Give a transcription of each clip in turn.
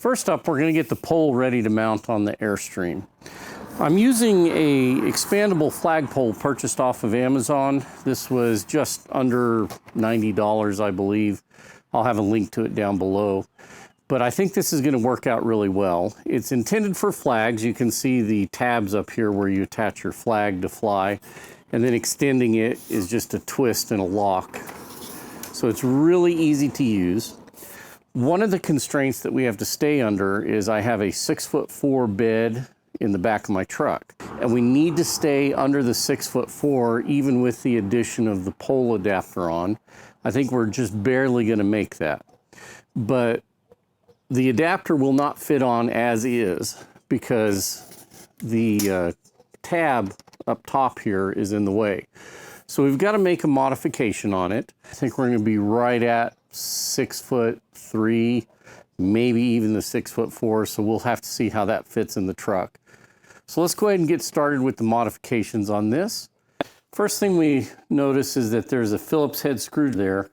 First up, we're going to get the pole ready to mount on the Airstream. I'm using a expandable flagpole purchased off of Amazon. This was just under $90, I believe. I'll have a link to it down below. But I think this is going to work out really well. It's intended for flags. You can see the tabs up here where you attach your flag to fly. And then extending it is just a twist and a lock. So it's really easy to use. One of the constraints that we have to stay under is I have a 6'4" bed in the back of my truck. And we need to stay under the 6'4" even with the addition of the pole adapter on. I think we're just barely going to make that. But the adapter will not fit on as is because the tab up top here is in the way. So we've got to make a modification on it. I think we're going to be right at 6'3", maybe even the 6'4", so we'll have to see how that fits in the truck. So let's go ahead and get started with the modifications on this. First thing we notice is that there's a Phillips head screw there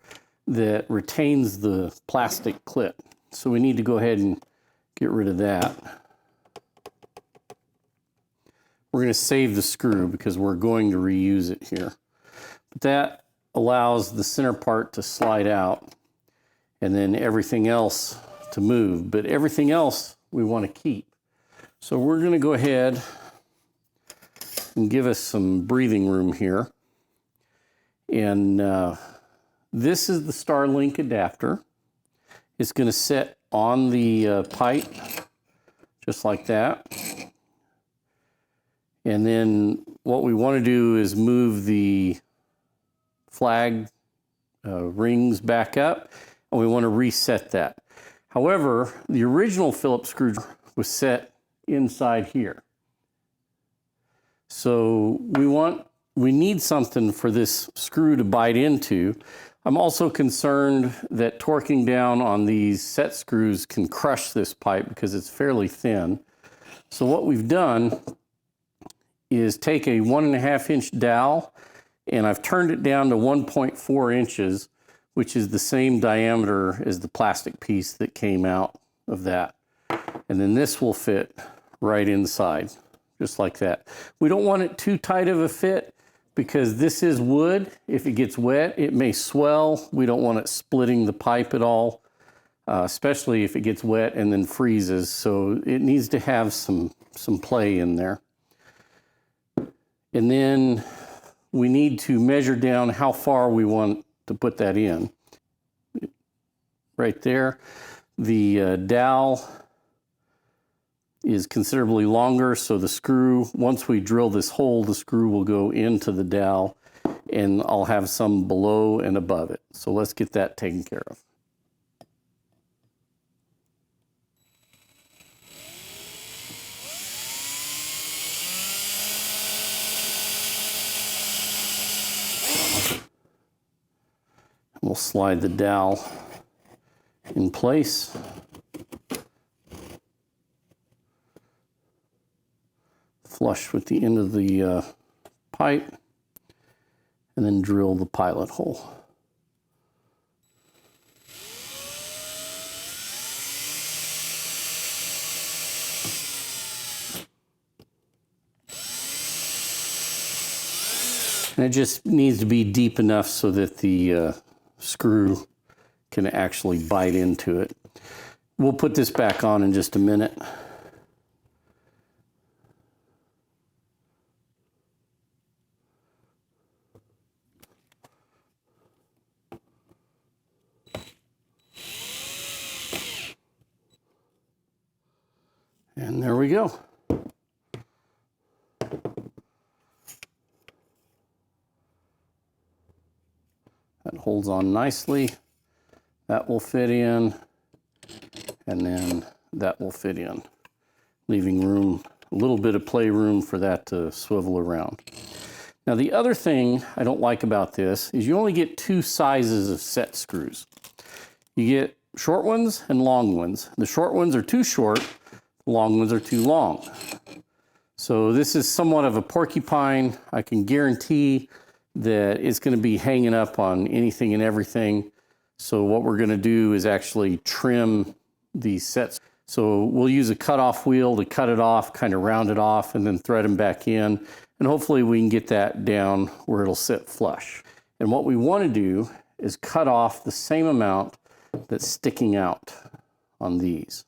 that retains the plastic clip. So we need to go ahead and get rid of that. We're going to save the screw because we're going to reuse it here. But that allows the center part to slide out and then everything else to move. But everything else we want to keep. So we're going to go ahead and give us some breathing room here. And this is the Starlink adapter. It's going to sit on the pipe, just like that. And then what we want to do is move the flag rings back up, and we want to reset that. However, the original Phillips screw was set inside here. So we need something for this screw to bite into. I'm also concerned that torquing down on these set screws can crush this pipe because it's fairly thin. So what we've done is take a 1.5-inch dowel, and I've turned it down to 1.4 inches, which is the same diameter as the plastic piece that came out of that. And then this will fit right inside, just like that. We don't want it too tight of a fit because this is wood. If it gets wet, it may swell. We don't want it splitting the pipe at all, especially if it gets wet and then freezes. So it needs to have some play in there. And then we need to measure down how far we want to put that in. Right there. The dowel is considerably longer, so the screw, once we drill this hole, the screw will go into the dowel, and I'll have some below and above it. So let's get that taken care of. We'll slide the dowel in place. Flush with the end of the pipe, and then drill the pilot hole. And it just needs to be deep enough so that the screw can actually bite into it. We'll put this back on in just a minute. And there we go. That holds on nicely. That will fit in, and then that will fit in, leaving room, a little bit of play room for that to swivel around. Now the other thing I don't like about this is you only get two sizes of set screws. You get short ones and long ones. The short ones are too short, the long ones are too long. So this is somewhat of a porcupine. I can guarantee that it's going to be hanging up on anything and everything. So what we're going to do is actually trim the sets. So we'll use a cutoff wheel to cut it off, kind of round it off, and then thread them back in. And hopefully we can get that down where it'll sit flush. And what we want to do is cut off the same amount that's sticking out on these.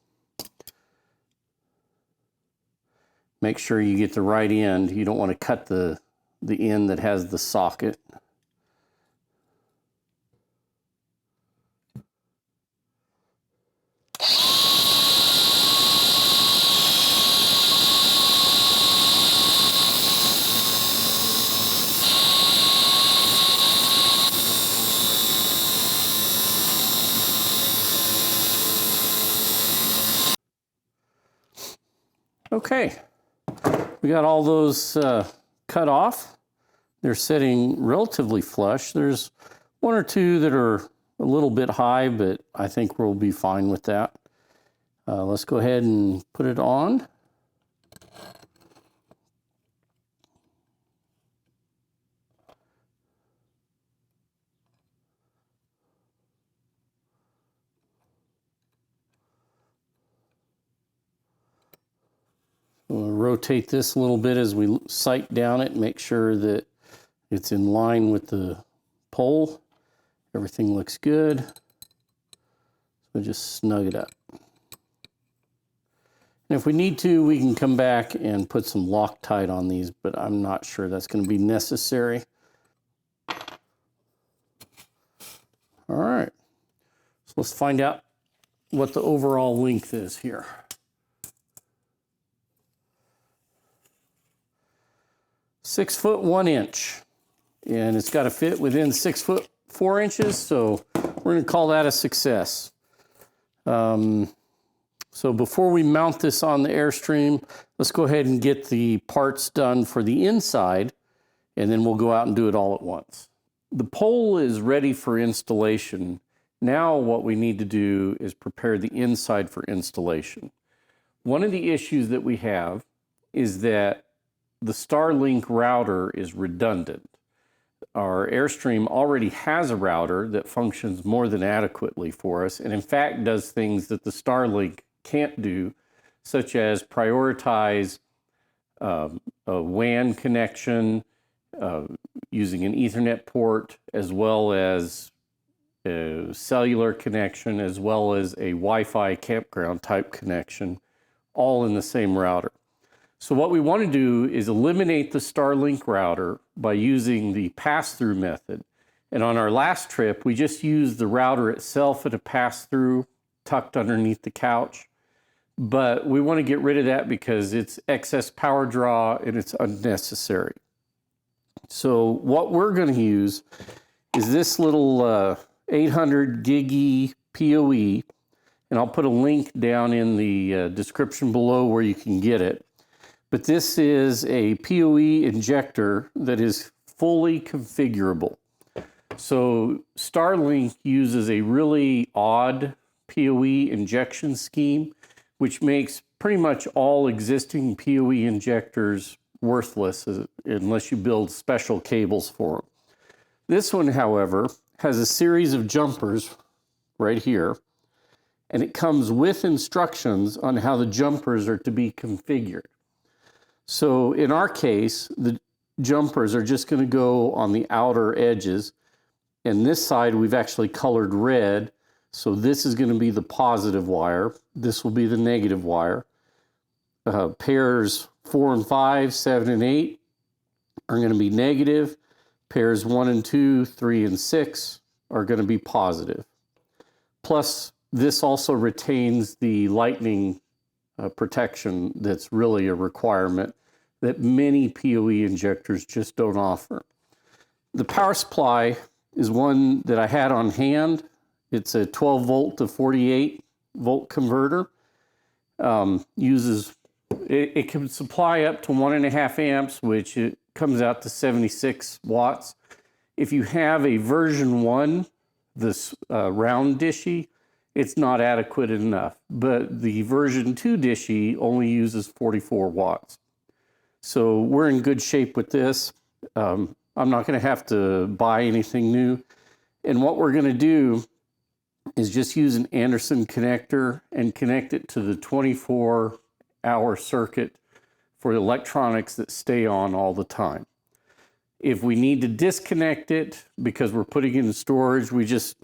Make sure you get the right end. You don't want to cut the end that has the socket. Okay, we got all those cut off. They're sitting relatively flush. There's one or two that are a little bit high, but I think we'll be fine with that. Let's go ahead and put it on. We'll rotate this a little bit as we sight down it, make sure that it's in line with the pole. Everything looks good. So just snug it up. And if we need to, we can come back and put some Loctite on these, but I'm not sure that's going to be necessary. All right, so let's find out what the overall length is here. 6 foot 1 inch, and it's got to fit within 6 foot 4 inches, so we're going to call that a success. So before we mount this on the Airstream, let's go ahead and get the parts done for the inside, and then we'll go out and do it all at once. The pole is ready for installation. Now what we need to do is prepare the inside for installation. One of the issues that we have is that the Starlink router is redundant. Our Airstream already has a router that functions more than adequately for us, and in fact does things that the Starlink can't do, such as prioritize a WAN connection using an Ethernet port, as well as a cellular connection, as well as a Wi-Fi campground type connection, all in the same router. So what we want to do is eliminate the Starlink router by using the pass-through method. And on our last trip, we just used the router itself at a pass-through tucked underneath the couch. But we want to get rid of that because it's excess power draw and it's unnecessary. So what we're going to use is this little 800 gig PoE, and I'll put a link down in the description below where you can get it. But this is a PoE injector that is fully configurable. So Starlink uses a really odd PoE injection scheme, which makes pretty much all existing PoE injectors worthless unless you build special cables for them. This one, however, has a series of jumpers right here, and it comes with instructions on how the jumpers are to be configured. So in our case, the jumpers are just going to go on the outer edges, and this side we've actually colored red. So this is going to be the positive wire. This will be the negative wire. Pairs 4 and 5, 7 and 8 are going to be negative. Pairs 1 and 2, 3 and 6 are going to be positive. Plus, this also retains the lightning protection that's really a requirement that many PoE injectors just don't offer. The power supply is one that I had on hand. It's a 12 volt to 48 volt converter. It can supply up to 1.5 amps, which it comes out to 76 watts. If you have a version 1, this round Dishy, it's not adequate enough. But the version 2 Dishy only uses 44 watts. So we're in good shape with this. I'm not going to have to buy anything new. And what we're going to do is just use an Anderson connector and connect it to the 24-hour circuit for electronics that stay on all the time. If we need to disconnect it because we're putting it in storage, we just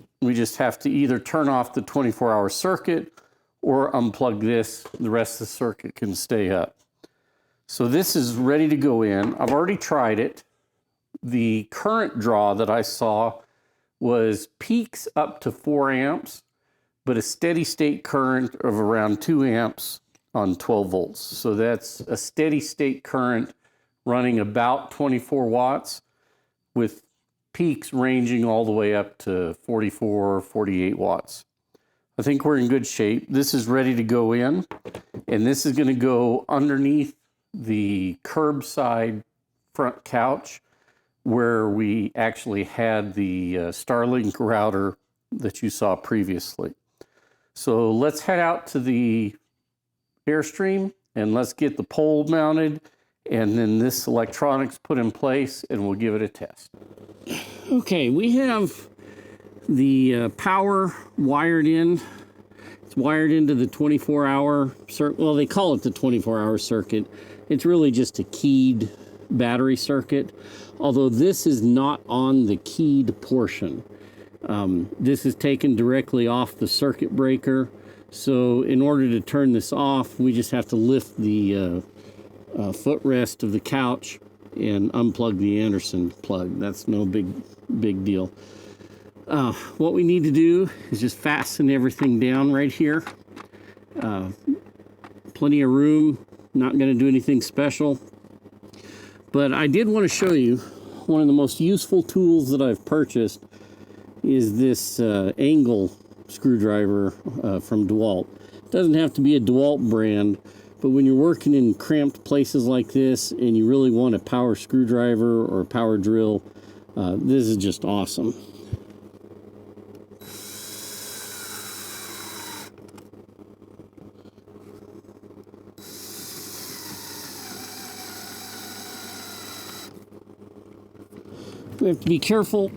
have to either turn off the 24-hour circuit or unplug this. The rest of the circuit can stay up. So this is ready to go in. I've already tried it. The current draw that I saw was peaks up to 4 amps, but a steady state current of around 2 amps on 12 volts. So that's a steady state current running about 24 watts with peaks ranging all the way up to 44, 48 watts. I think we're in good shape. This is ready to go in, and this is going to go underneath the curbside front couch where we actually had the Starlink router that you saw previously. So let's head out to the Airstream and let's get the pole mounted and then this electronics put in place, and we'll give it a test. Okay, we have the power wired in. It's wired into the 24-hour circuit. Well, they call it the 24-hour circuit. It's really just a keyed battery circuit, although this is not on the keyed portion. This is taken directly off the circuit breaker. So in order to turn this off, we just have to lift the footrest of the couch and unplug the Anderson plug. That's no big deal. What we need to do is just fasten everything down right here. Plenty of room, not going to do anything special. But I did want to show you one of the most useful tools that I've purchased is this angle screwdriver from DeWalt. It doesn't have to be a DeWalt brand, but when you're working in cramped places like this and you really want a power screwdriver or a power drill, this is just awesome. We have to be careful.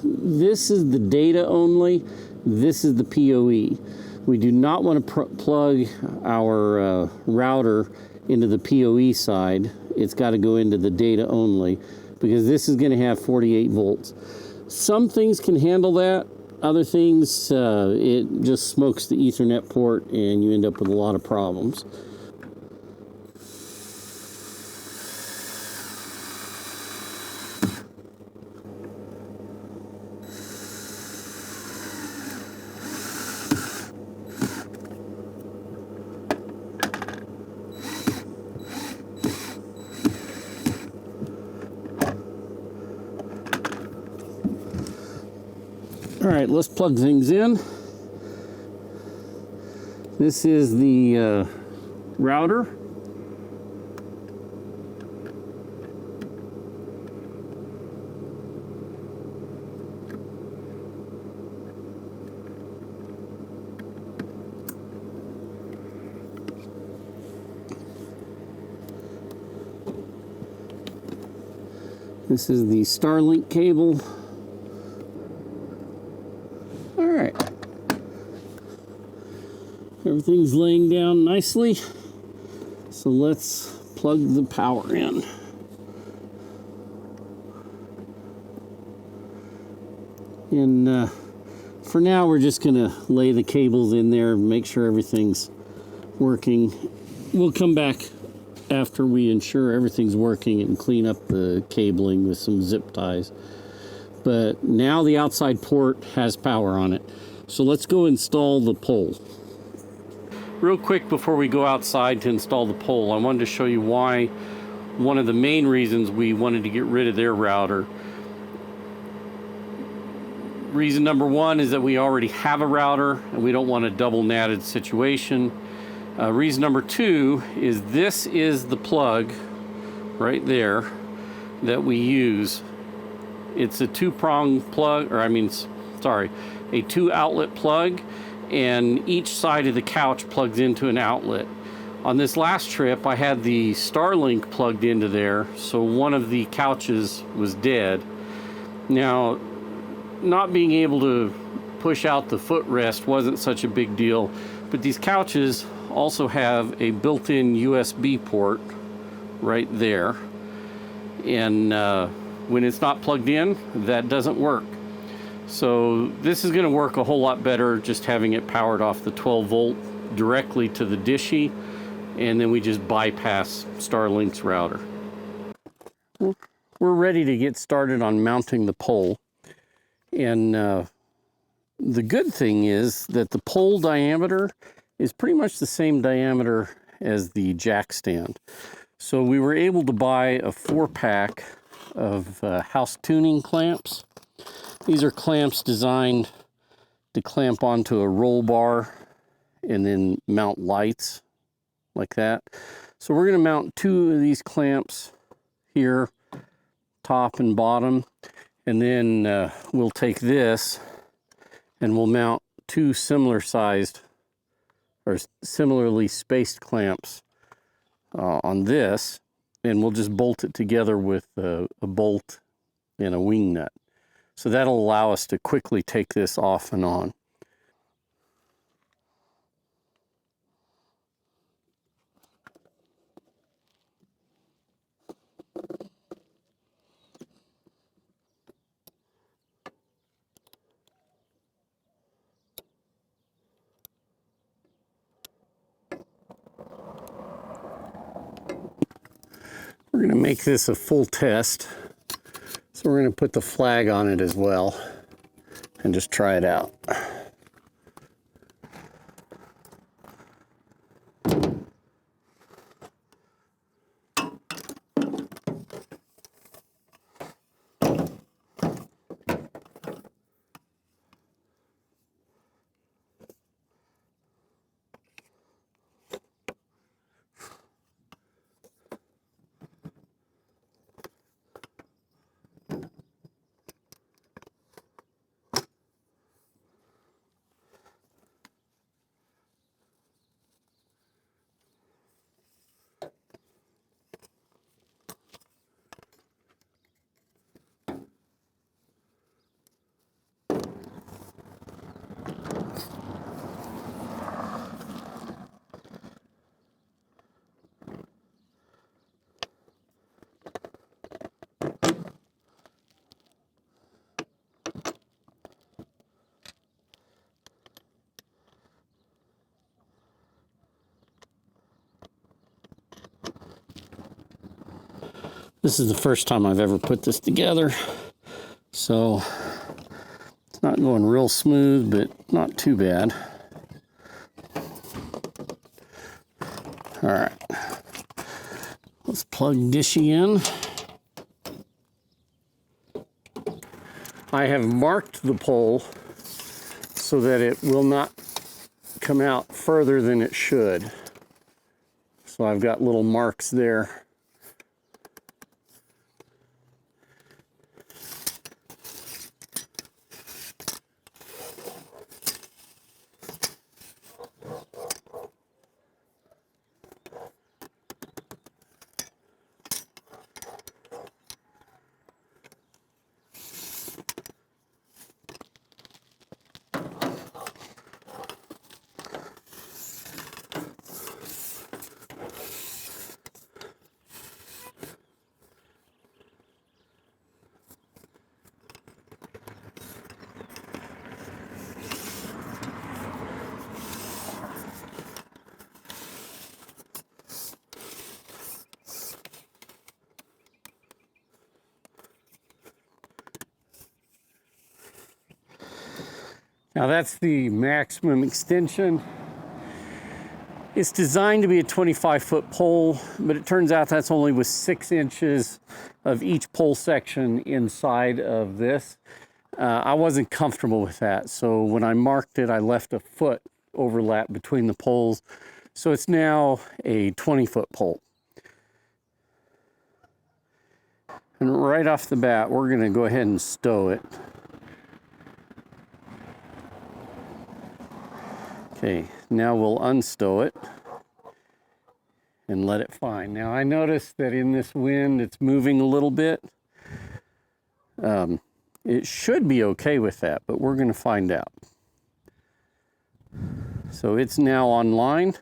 This is the data only. This is the PoE. We do not want to plug our router into the PoE side. It's got to go into the data only because this is going to have 48 volts. Some things can handle that. Other things, it just smokes the Ethernet port and you end up with a lot of problems. All right, let's plug things in. This is the router. This is the Starlink cable. All right. Everything's laying down nicely. So let's plug the power in. And for now, we're just gonna lay the cables in there and make sure everything's working. We'll come back after we ensure everything's working and clean up the cabling with some zip ties. But now the outside port has power on it. So let's go install the pole. Real quick before we go outside to install the pole, I wanted to show you why one of the main reasons we wanted to get rid of their router. Reason number one is that we already have a router and we don't want a double natted situation. Reason number two is this is the plug right there that we use. It's a two-prong plug, or a two-outlet plug, and each side of the couch plugs into an outlet. On this last trip, I had the Starlink plugged into there, so one of the couches was dead. Now, not being able to push out the footrest wasn't such a big deal. But these couches also have a built-in USB port right there. And when it's not plugged in, that doesn't work. So this is going to work a whole lot better just having it powered off the 12 volt directly to the Dishy, and then we just bypass Starlink's router. We're ready to get started on mounting the pole. And the good thing is that the pole diameter is pretty much the same diameter as the jack stand. So we were able to buy a 4-pack of house tuning clamps. These are clamps designed to clamp onto a roll bar and then mount lights like that. So we're going to mount 2 of these clamps here, top and bottom, and then we'll take this and we'll mount 2 similar sized or similarly spaced clamps on this, and we'll just bolt it together with a bolt and a wing nut. So that'll allow us to quickly take this off and on. We're going to make this a full test. So we're going to put the flag on it as well and just try it out. This is the first time I've ever put this together, so it's not going real smooth, but not too bad. All right, let's plug Dishy in. I have marked the pole so that it will not come out further than it should. So I've got little marks there. Now that's the maximum extension. It's designed to be a 25-foot pole, but it turns out that's only with 6 inches of each pole section inside of this. I wasn't comfortable with that, so when I marked it, I left a foot overlap between the poles. So it's now a 20-foot pole. And right off the bat, we're going to go ahead and stow it. Okay, now we'll unstow it and let it fly. Now I noticed that in this wind it's moving a little bit. It should be okay with that, but we're going to find out. So it's now online.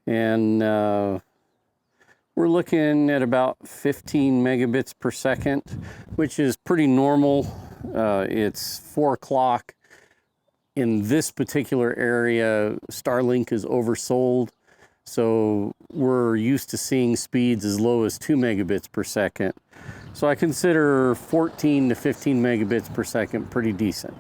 And we're looking at about 15 megabits per second, which is pretty normal. It's 4 o'clock. In this particular area, Starlink is oversold. So we're used to seeing speeds as low as 2 megabits per second. So I consider 14 to 15 megabits per second pretty decent.